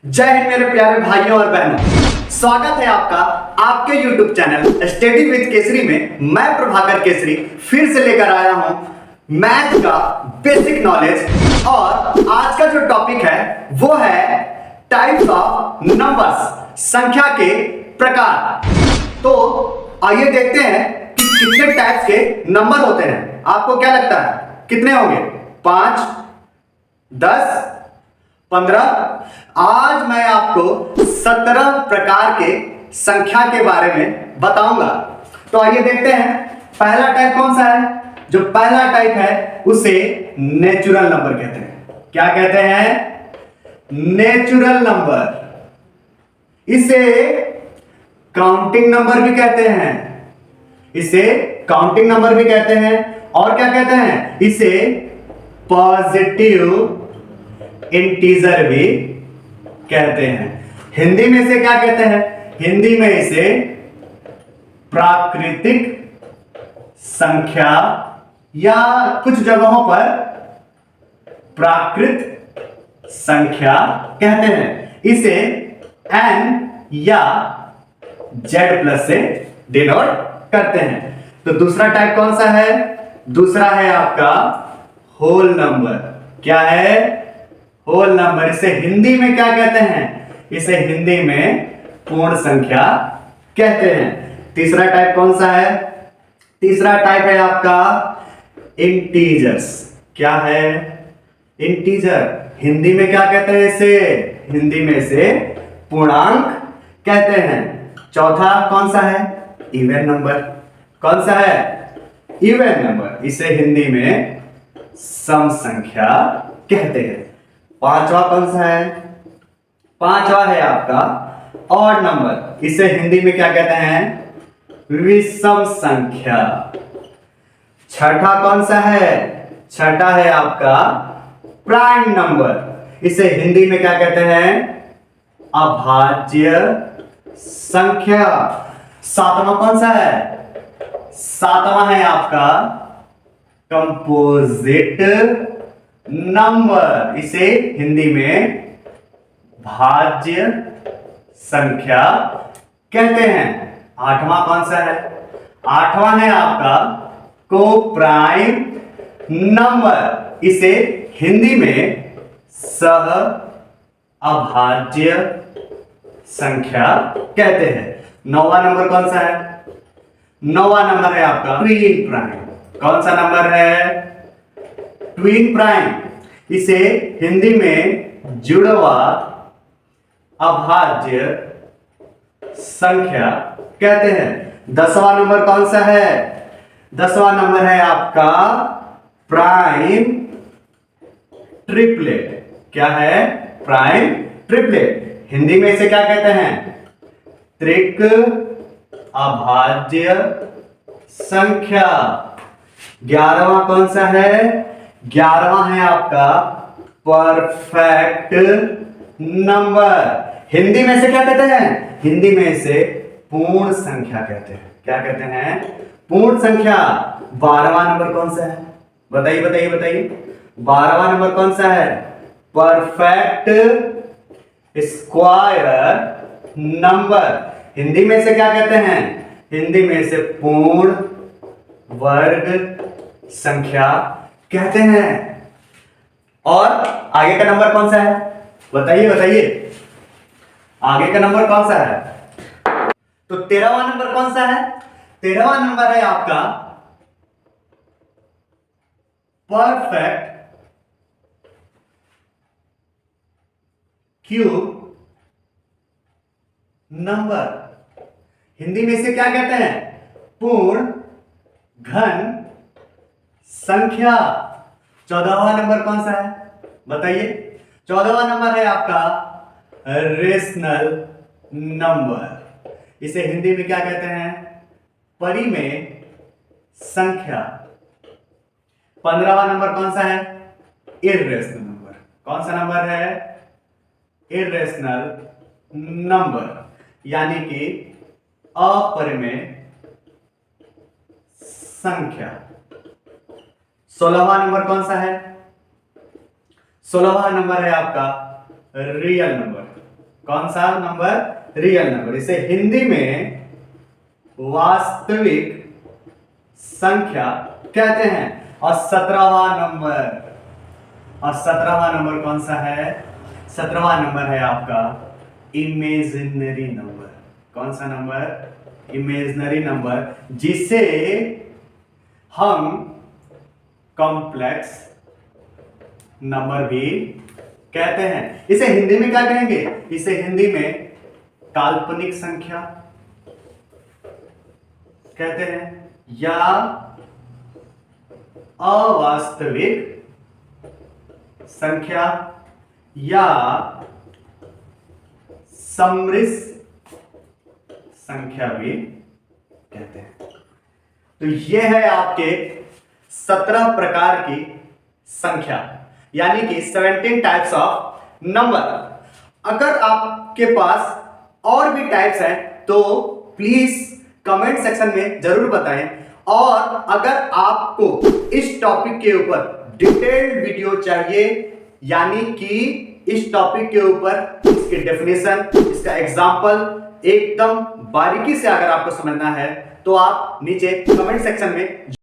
जय हिंद मेरे प्यारे भाइयों और बहनों, स्वागत है आपका आपके YouTube channel study with Kesari में। मैं प्रभाकर केसरी फिर से लेकर आया हूं मैथ का बेसिक नॉलेज। और आज का जो टॉपिक है वो है टाइप्स ऑफ नंबर्स, संख्या के प्रकार। तो आइए देखते हैं कि कितने टाइप्स के नंबर होते हैं। आपको क्या लगता है कितने होंगे? 5, 10, 15? आज मैं आपको 17 प्रकार के संख्या के बारे में बताऊंगा। तो आइए देखते हैं पहला टाइप कौन सा है। जो पहला टाइप है उसे नेचुरल नंबर कहते हैं। क्या कहते हैं? Natural number. इसे काउंटिंग नंबर भी कहते हैं। इसे काउंटिंग नंबर भी कहते हैं। और क्या कहते हैं? इसे पॉजिटिव इंटीजर भी कहते हैं। हिंदी में इसे क्या कहते हैं? हिंदी में इसे प्राकृतिक संख्या या कुछ जगहों पर प्राकृत संख्या कहते हैं। इसे n या z+ से डिनोट करते हैं। तो दूसरा टाइप कौन सा है? दूसरा है आपका होल नंबर। क्या है? Whole number. इसे हिंदी में क्या कहते हैं? इसे हिंदी में पूर्ण संख्या कहते हैं। तीसरा टाइप कौन सा है? तीसरा टाइप है आपका इंटीजर्स। क्या है? इंटीजर। हिंदी में क्या कहते हैं इसे? हिंदी में इसे पूर्णांक कहते हैं। चौथा कौन सा है? Even number. कौन सा है? Even number. इसे हिंदी में सम संख्या कहते हैं। पांचवा कौन सा है? पांचवा है आपका ऑड नंबर। इसे हिंदी में क्या कहते हैं? विषम संख्या। छठा कौन सा है? छठा है आपका प्राइम नंबर। इसे हिंदी में क्या कहते हैं? अभाज्य संख्या। सातवां कौन सा है? सातवां है आपका कंपोजिट नंबर। इसे हिंदी में भाज्य संख्या कहते हैं। आठवां कौन सा है? आठवां है आपका कोप्राइम नंबर। इसे हिंदी में सह अभाज्य संख्या कहते हैं। नौवां नंबर कौन सा है? नौवां नंबर है आपका ट्विन प्राइम। कौन सा नंबर है? Twin prime. इसे हिंदी में जुड़वा अभाज्य संख्या कहते हैं। 10वां नंबर कौन सा है? 10वां नंबर है आपका प्राइम ट्रिपलेट। क्या है? Prime triplet. हिंदी में इसे क्या कहते हैं? त्रिक अभाज्य संख्या। 11वां कौन सा है? 11वां है आपका परफेक्ट नंबर। हिंदी में इसे क्या कहते हैं? हिंदी में इसे पूर्ण संख्या कहते हैं। क्या कहते हैं? पूर्ण संख्या। 12वां नंबर कौन सा है? बताइए बताइए बताइए। 12वां नंबर कौन सा है? Perfect square number. हिंदी में इसे क्या कहते हैं? हिंदी में इसे पूर्ण वर्ग संख्या कहते हैं। और आगे का नंबर कौन सा है? बताइए बताइए। आगे का नंबर कौन सा है? तो 13वां नंबर कौन सा है? 13वां नंबर है आपका परफेक्ट क्यूब नंबर। हिंदी में इसे क्या कहते हैं? पूर्ण घन संख्या। 14वां नंबर कौन सा है? बताइए। 14वां नंबर है आपका रेशनल नंबर। इसे हिंदी में क्या कहते हैं? परिमेय संख्या। 15वां नंबर कौन सा है? Irrational number. कौन सा नंबर है? इर्रेशनल नंबर, यानी कि अपरिमेय संख्या। 16वां नंबर कौन सा है? 16वां नंबर है आपका रियल नंबर। कौन सा नंबर? Real number. इसे हिंदी में वास्तविक संख्या कहते हैं। और 17वां नंबर कौन सा है? 17वां नंबर है आपका इमेजिनरी नंबर। कौन सा नंबर? इमेजिनरी नंबर, जिसे हम कॉम्प्लेक्स नंबर भी कहते हैं। इसे हिंदी में क्या कहेंगे? इसे हिंदी में काल्पनिक संख्या कहते हैं या अवास्तविक संख्या या समृद्ध संख्या भी कहते हैं। तो यह है आपके 17 प्रकार की संख्या, यानी कि 17 टाइप्स ऑफ नंबर। अगर आपके पास और भी टाइप्स हैं तो प्लीज कमेंट सेक्शन में जरूर बताएं। और अगर आपको इस टॉपिक के ऊपर डिटेल्ड वीडियो चाहिए, यानी कि इस टॉपिक के ऊपर इसकी डेफिनेशन, इसका एग्जांपल एकदम बारीकी से अगर आपको समझना है, तो आप नीचे कमेंट सेक्शन में